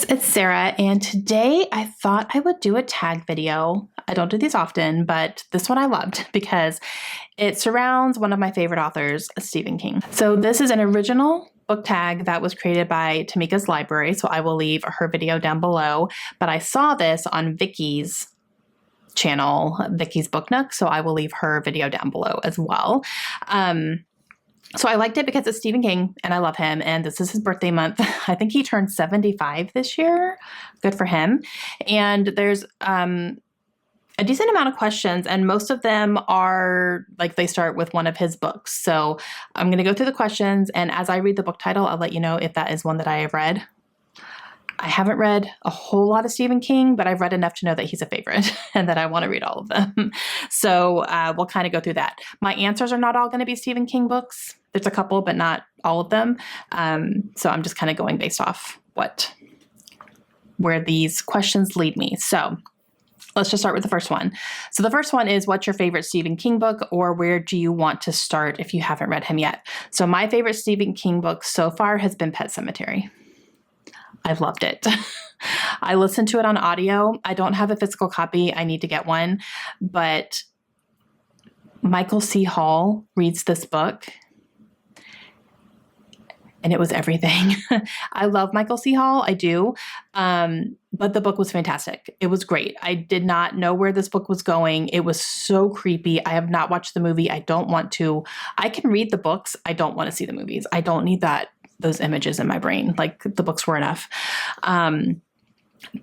guys, it's Sarah, and today I thought I would do a tag video. I don't do these often, but this one I loved because it surrounds one of my favorite authors, Stephen King. So this is an original book tag that was created by Tamika's Library, so I will leave her video down below, but I saw this on Vicky's channel, Vicky's Book Nook, so I will leave her video down below as well. So I liked it because it's Stephen King and I love him, and this is his birthday month. I think he turned 75 this year. Good for him. And there's a decent amount of questions, and most of them are like they start with one of his books. So I'm going to go through the questions, and as I read the book title, I'll let you know if that is one that I have read. I haven't read a whole lot of Stephen King, but I've read enough to know that he's a favorite and that I want to read all of them. So we'll kind of go through that. My answers are not all going to be Stephen King books. There's a couple, but not all of them. So I'm just kind of going based off where these questions lead me. So let's just start with the first one. So the first one is, what's your favorite Stephen King book, or where do you want to start if you haven't read him yet? So my favorite Stephen King book so far has been Pet Sematary. I've loved it. I listened to it on audio. I don't have a physical copy. I need to get one. But Michael C. Hall reads this book, and it was everything. I love Michael C. Hall. I do. But the book was fantastic. It was great. I did not know where this book was going. It was so creepy. I have not watched the movie. I don't want to. I can read the books. I don't want to see the movies. I don't need those images in my brain. Like, the books were enough. But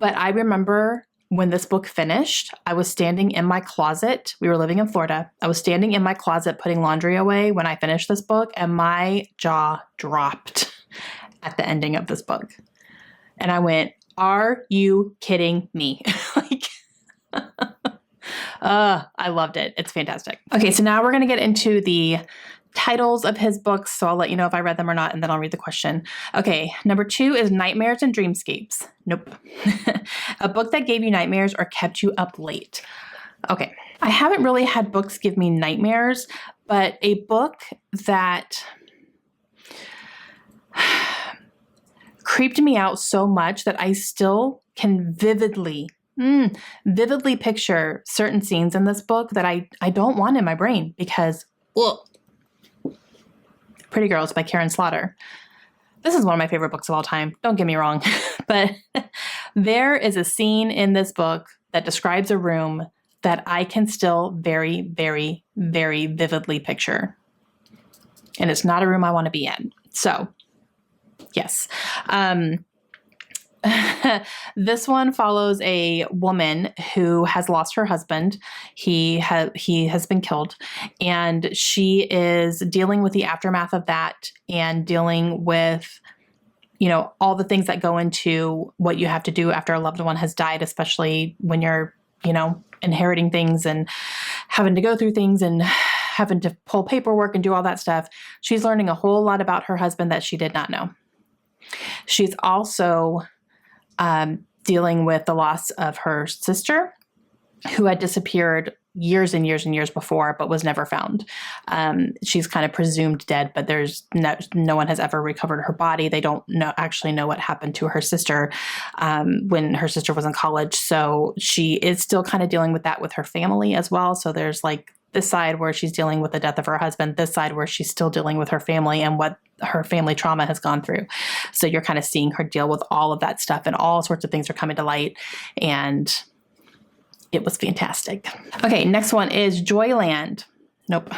I remember when this book finished, I was standing in my closet. We were living in Florida. I was standing in my closet putting laundry away when I finished this book, and my jaw dropped at the ending of this book. And I went, "Are you kidding me?" I loved it. It's fantastic. Okay, so now we're going to get into the titles of his books, so I'll let you know if I read them or not, and then I'll read the question. Okay, number 2 is Nightmares and Dreamscapes. Nope. A book that gave you nightmares or kept you up late. Okay, I haven't really had books give me nightmares, but a book that creeped me out so much that I still can vividly picture certain scenes in this book that I don't want in my brain because, well, Pretty Girls by Karen Slaughter. This is one of my favorite books of all time. Don't get me wrong. But there is a scene in this book that describes a room that I can still very, very, very vividly picture. And it's not a room I want to be in. So, yes. This one follows a woman who has lost her husband. He has been killed, and she is dealing with the aftermath of that and dealing with, all the things that go into what you have to do after a loved one has died, especially when you're, inheriting things and having to go through things and having to pull paperwork and do all that stuff. She's learning a whole lot about her husband that she did not know. She's also dealing with the loss of her sister, who had disappeared years and years and years before, but was never found. She's kind of presumed dead, but there's no one has ever recovered her body. They don't actually know what happened to her sister when her sister was in college. So she is still kind of dealing with that with her family as well. So there's like this side where she's dealing with the death of her husband, this side where she's still dealing with her family and what her family trauma has gone through. So you're kind of seeing her deal with all of that stuff, and all sorts of things are coming to light, and it was fantastic. Okay, next one is Joyland. Nope.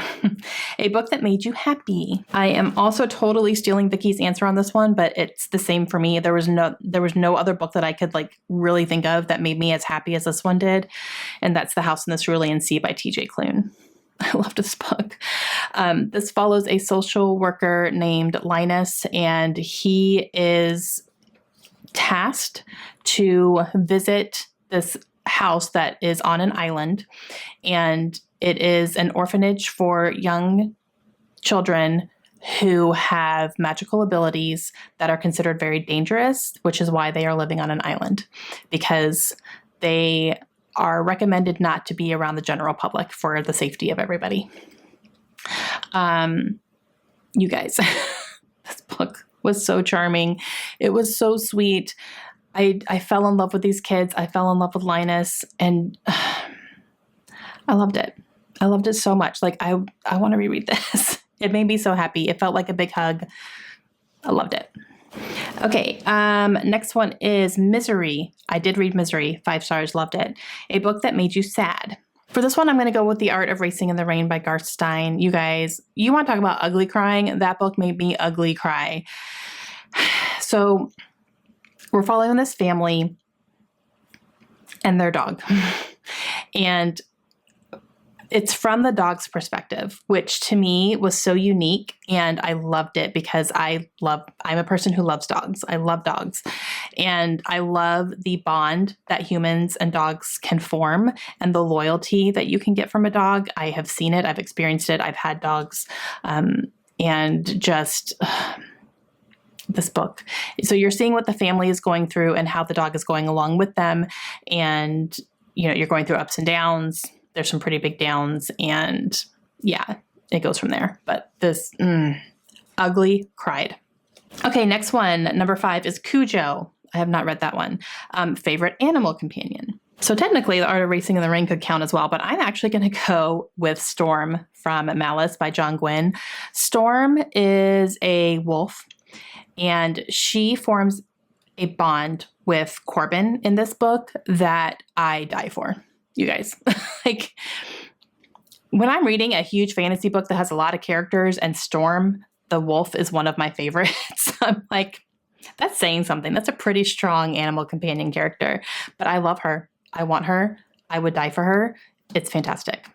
A book that made you happy. I am also totally stealing Vicky's answer on this one, but it's the same for me. There was no other book that I could really think of that made me as happy as this one did. And that's The House in the Cerulean Sea by T.J. Klune. I loved this book. This follows a social worker named Linus, and he is tasked to visit this house that is on an island, and it is an orphanage for young children who have magical abilities that are considered very dangerous, which is why they are living on an island, because they are recommended not to be around the general public for the safety of everybody. You guys, this book was so charming. It was so sweet. I fell in love with these kids. I fell in love with Linus, and I loved it. I loved it so much. Like, I want to reread this. It made me so happy. It felt like a big hug. I loved it. Okay, next one is Misery. I did read Misery, 5 stars, loved it. A book that made you sad. For this one, I'm going to go with The Art of Racing in the Rain by Garth Stein. You guys, you want to talk about ugly crying? That book made me ugly cry. So we're following this family and their dog. And it's from the dog's perspective, which to me was so unique, and I loved it because I'm a person who loves dogs. I love dogs, and I love the bond that humans and dogs can form and the loyalty that you can get from a dog. I have seen it. I've experienced it. I've had dogs, and just this book. So you're seeing what the family is going through and how the dog is going along with them. And, you know, you're going through ups and downs. There's some pretty big downs, and yeah, it goes from there. But this, ugly, cried. Okay, next one, number 5 is Cujo. I have not read that one. Favorite animal companion. So technically, The Art of Racing in the Rain could count as well, but I'm actually going to go with Storm from Malice by John Gwynne. Storm is a wolf, and she forms a bond with Corbin in this book that I die for. You guys, like, when I'm reading a huge fantasy book that has a lot of characters and Storm, the wolf, is one of my favorites, I'm like, that's saying something. That's a pretty strong animal companion character, but I love her. I want her. I would die for her. It's fantastic.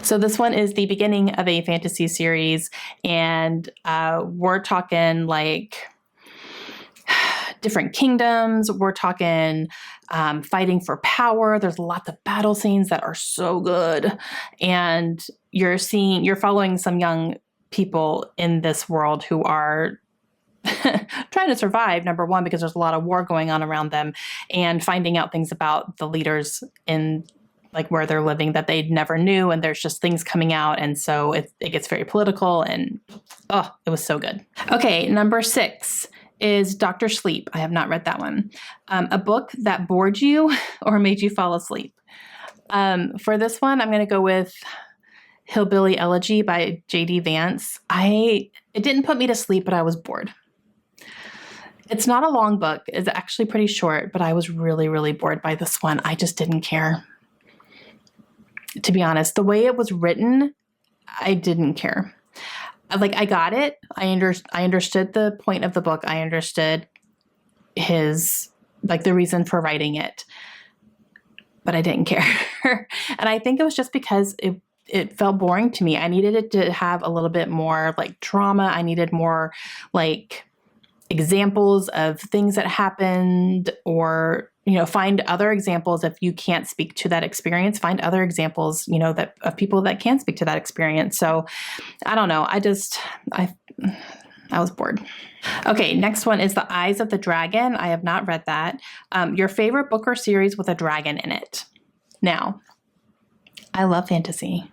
So this one is the beginning of a fantasy series, and we're talking like different kingdoms. We're talking fighting for power. There's lots of battle scenes that are so good. And you're following some young people in this world who are trying to survive, number one, because there's a lot of war going on around them, and finding out things about the leaders in like where they're living that they never knew. And there's just things coming out. And so it gets very political, and it was so good. Okay. Number 6 is Dr. Sleep. I have not read that one. A book that bored you or made you fall asleep. For this one, I'm going to go with Hillbilly Elegy by J.D. Vance. It didn't put me to sleep, but I was bored. It's not a long book. It's actually pretty short, but I was really, really bored by this one. I just didn't care. To be honest, the way it was written, I didn't care. Like, I got it. I understood the point of the book. I understood his, like, the reason for writing it, but I didn't care. And I think it was just because it felt boring to me. I needed it to have a little bit more like drama. I needed more like examples of things that happened, or, you know, find other examples. If you can't speak to that experience, find other examples, you know, that of people that can speak to that experience. So I don't know. I was bored. Okay. Next one is The Eyes of the Dragon. I have not read that. Your favorite book or series with a dragon in it. Now, I love fantasy.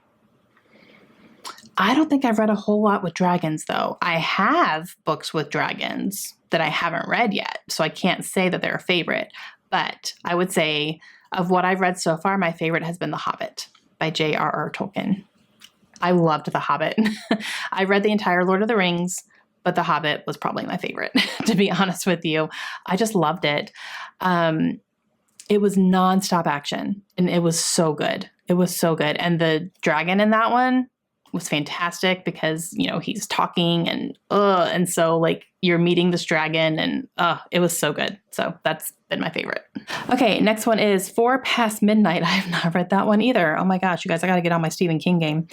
I don't think I've read a whole lot with dragons, though. I have books with dragons that I haven't read yet, so I can't say that they're a favorite. But I would say, of what I've read so far, my favorite has been The Hobbit by J.R.R. Tolkien. I loved The Hobbit. I read the entire Lord of the Rings, but The Hobbit was probably my favorite, to be honest with you. I just loved it. It was nonstop action, and it was so good. It was so good. And the dragon in that one was fantastic because, you know, he's talking and so like you're meeting this dragon, and it was so good. So that's been my favorite. Okay, next one is 4 Past Midnight. I have not read that one either. Oh my gosh, you guys, I got to get on my Stephen King game.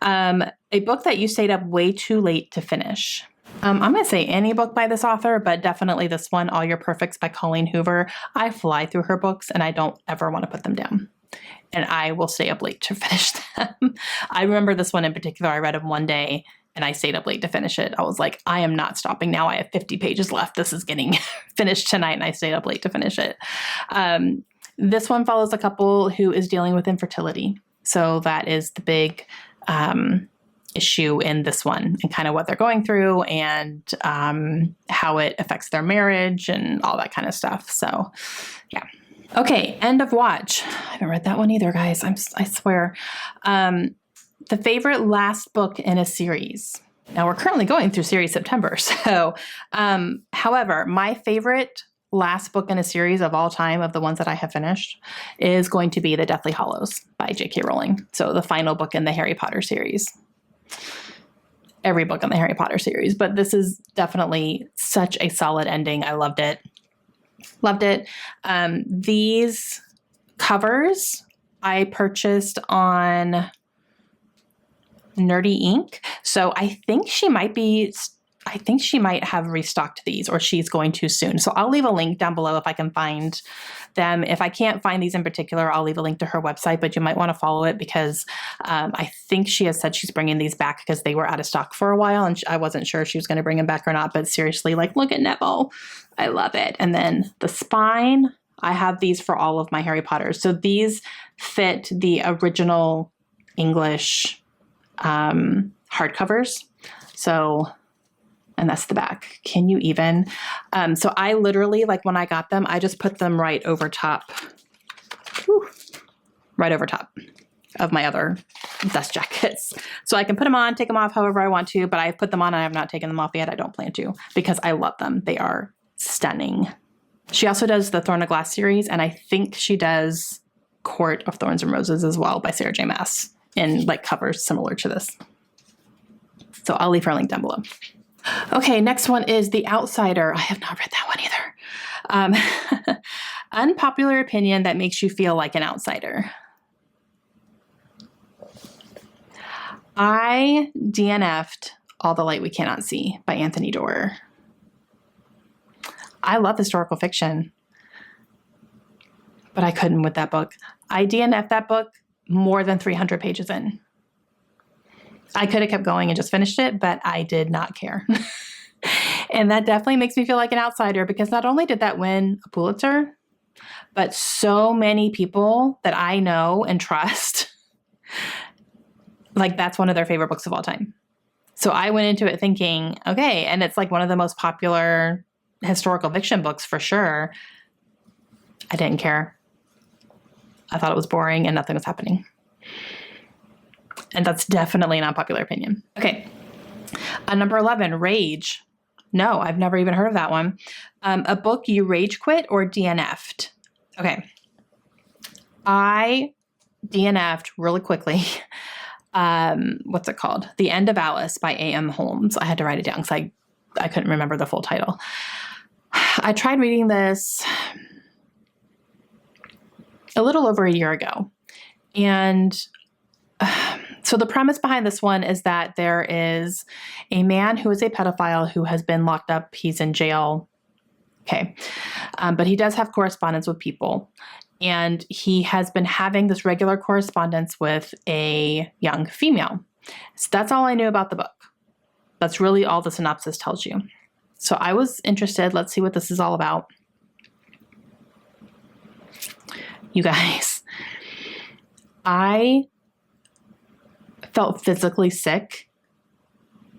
A book that you stayed up way too late to finish. I'm going to say any book by this author, but definitely this one, All Your Perfects by Colleen Hoover. I fly through her books and I don't ever want to put them down. And I will stay up late to finish them. I remember this one in particular. I read it one day and I stayed up late to finish it. I was like, I am not stopping now. I have 50 pages left. This is getting finished tonight. And I stayed up late to finish it. This one follows a couple who is dealing with infertility. So that is the big issue in this one and kind of what they're going through and how it affects their marriage and all that kind of stuff. So, yeah. Okay, end of watch. I haven't read that one either, guys. I swear. The favorite last book in a series. Now, we're currently going through series September. So, however, my favorite last book in a series of all time, of the ones that I have finished, is going to be The Deathly Hallows by J.K. Rowling. So the final book in the Harry Potter series. Every book in the Harry Potter series, but this is definitely such a solid ending. I loved it. Loved it. These covers I purchased on Nerdy Ink. So I think she might have restocked these, or she's going to soon. So I'll leave a link down below if I can find them. If I can't find these in particular, I'll leave a link to her website, but you might want to follow it because I think she has said she's bringing these back because they were out of stock for a while and I wasn't sure if she was going to bring them back or not, but seriously, like, look at Neville. I love it. And then the spine, I have these for all of my Harry Potters. So these fit the original English hardcovers. So, and that's the back. Can you even? So I literally, like when I got them, I just put them right over top, right over top of my other dust jackets. So I can put them on, take them off however I want to, but I've put them on and I have not taken them off yet. I don't plan to because I love them. They are stunning. She also does the Thorn of Glass series, and I think she does Court of Thorns and Roses as well by Sarah J. Maas in like covers similar to this. So I'll leave her link down below. Okay, next one is The Outsider. I have not read that one either. Unpopular opinion that makes you feel like an outsider. I DNF'd All the Light We Cannot See by Anthony Doerr. I love historical fiction, but I couldn't with that book. I DNF'd that book more than 300 pages in. I could have kept going and just finished it, but I did not care. And that definitely makes me feel like an outsider because not only did that win a Pulitzer, but so many people that I know and trust, like that's one of their favorite books of all time. So I went into it thinking, okay, and it's like one of the most popular historical fiction books for sure. I didn't care. I thought it was boring and nothing was happening. And that's definitely an unpopular opinion. Okay. Number 11, Rage. No, I've never even heard of that one. A book you rage quit or DNF'd. Okay. I DNF'd really quickly. What's it called? The End of Alice by A.M. Holmes. I had to write it down because I couldn't remember the full title. I tried reading this a little over a year ago. And so the premise behind this one is that there is a man who is a pedophile who has been locked up. He's in jail. Okay. But he does have correspondence with people. And he has been having this regular correspondence with a young female. So that's all I knew about the book. That's really all the synopsis tells you. So I was interested. Let's see what this is all about. You guys, I felt physically sick,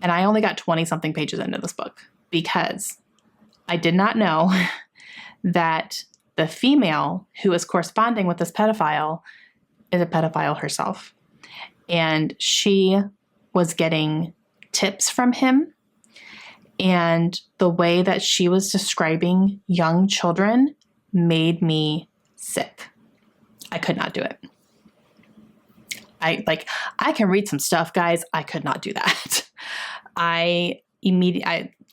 and I only got 20-something pages into this book because I did not know that the female who is corresponding with this pedophile is a pedophile herself. And she was getting tips from him, and the way that she was describing young children made me sick. I could not do it. I can read some stuff, guys. I could not do that. I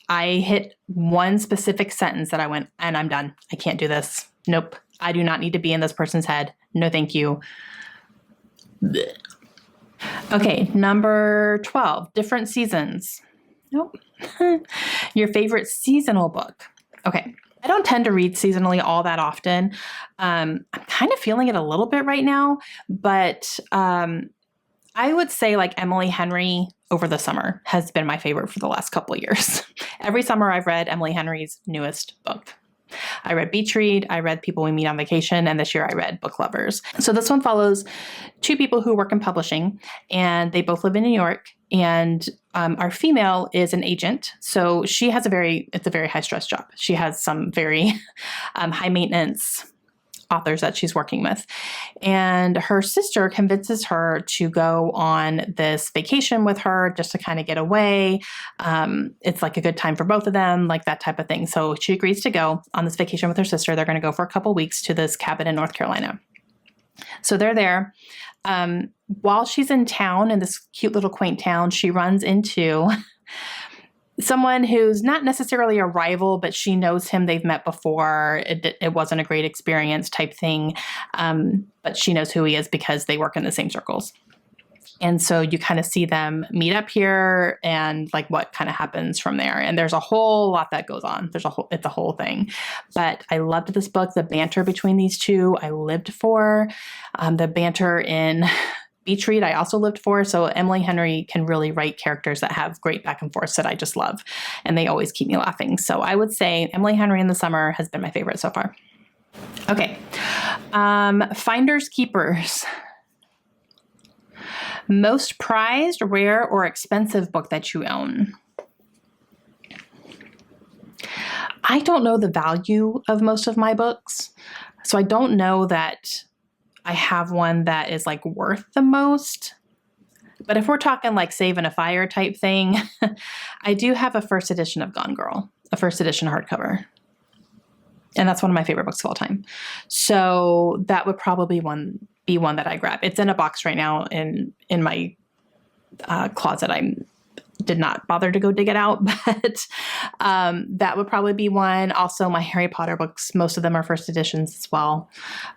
hit one specific sentence that I went, and I'm done. I can't do this. Nope. I do not need to be in this person's head. No, thank you. Blech. Okay, number 12, Different Seasons. Nope. Your favorite seasonal book. Okay. I don't tend to read seasonally all that often. I'm kind of feeling it a little bit right now, but I would say like Emily Henry over the summer has been my favorite for the last couple of years. Every summer I've read Emily Henry's newest book. I read Beach Read, I read People We Meet on Vacation, and this year I read Book Lovers. So this one follows two people who work in publishing, and they both live in New York. And our female is an agent. So she has it's a very high stress job. She has some very high maintenance authors that she's working with. And her sister convinces her to go on this vacation with her just to kind of get away. It's like a good time for both of them, like that type of thing. So she agrees to go on this vacation with her sister. They're going to go for a couple weeks to this cabin in North Carolina. So they're there. While she's in town, in this cute little quaint town, she runs into someone who's not necessarily a rival, but she knows him. They've met before. It wasn't a great experience type thing. But she knows who he is because they work in the same circles. And so you kind of see them meet up here and like what kind of happens from there. And there's a whole lot that goes on. It's a whole thing. But I loved this book. The banter between these two, I lived for. The banter in Beach Read, I also lived for. So Emily Henry can really write characters that have great back and forth that I just love. And they always keep me laughing. So I would say Emily Henry in the summer has been my favorite so far. Okay. Finders Keepers. Most prized, rare, or expensive book that you own. I don't know the value of most of my books. So I don't know that I have one that is like worth the most. But if we're talking like Saving a Fire type thing, I do have a first edition of Gone Girl, a first edition hardcover. And that's one of my favorite books of all time. So that would probably be one that I grab. It's in a box right now in my closet. I did not bother to go dig it out, but that would probably be one. Also, my Harry Potter books, most of them are first editions as well.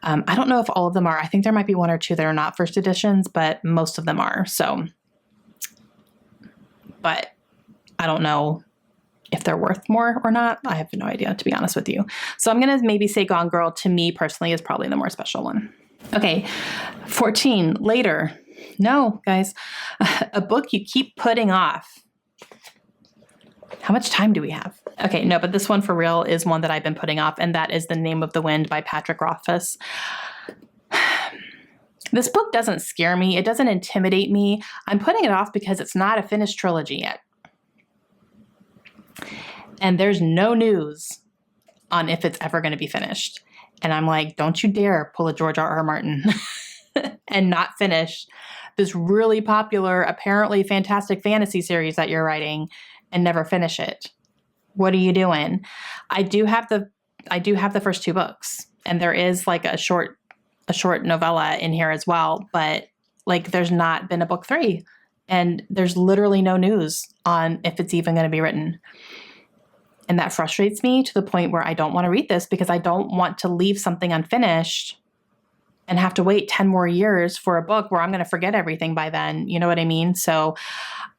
I don't know if all of them are. I think there might be one or two that are not first editions, but most of them are. So, but I don't know if they're worth more or not. I have no idea, to be honest with you. So I'm going to maybe say Gone Girl, to me personally, is probably the more special one. Okay, 14, Later. No, guys, a book you keep putting off. How much time do we have? Okay, no, but this one for real is one that I've been putting off, and that is The Name of the Wind by Patrick Rothfuss. This book doesn't scare me. It doesn't intimidate me. I'm putting it off because it's not a finished trilogy yet. And there's no news on if it's ever going to be finished. And I'm like, don't you dare pull a George R.R. Martin and not finish this really popular, apparently fantastic fantasy series that you're writing and never finish it. What are you doing? I do have the first two books, and there is like a short novella in here as well, but like there's not been a book 3, and there's literally no news on if it's even going to be written. And that frustrates me to the point where I don't want to read this because I don't want to leave something unfinished and have to wait 10 more years for a book where I'm going to forget everything by then. You know what I mean? So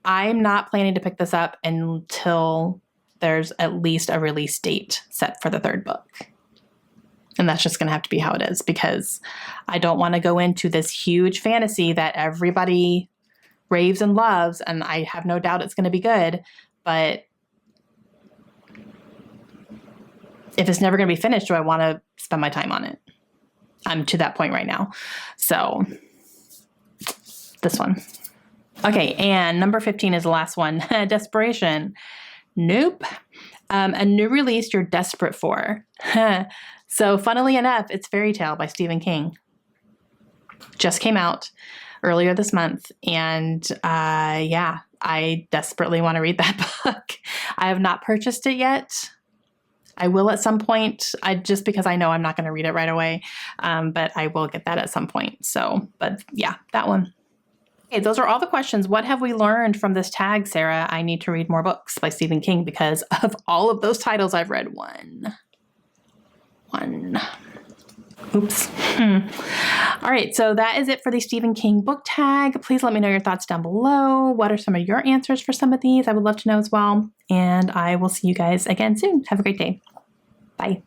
I'm not planning to pick this up until there's at least a release date set for the third book. And that's just going to have to be how it is, because I don't want to go into this huge fantasy that everybody raves and loves, and I have no doubt it's going to be good, but if it's never going to be finished, do I want to spend my time on it? I'm to that point right now. So this one. Okay, and number 15 is the last one. Desperation. Nope. A new release you're desperate for. So funnily enough, it's Fairy Tale by Stephen King. Just came out earlier this month. And yeah, I desperately want to read that book. I have not purchased it yet. I will at some point, just because I know I'm not going to read it right away, but I will get that at some point. So, but yeah, that one. Okay, those are all the questions. What have we learned from this tag, Sarah? I need to read more books by Stephen King because of all of those titles, I've read one. Oops. All right, so that is it for the Stephen King book tag. Please let me know your thoughts down below. What are some of your answers for some of these? I would love to know as well. And I will see you guys again soon. Have a great day. Bye.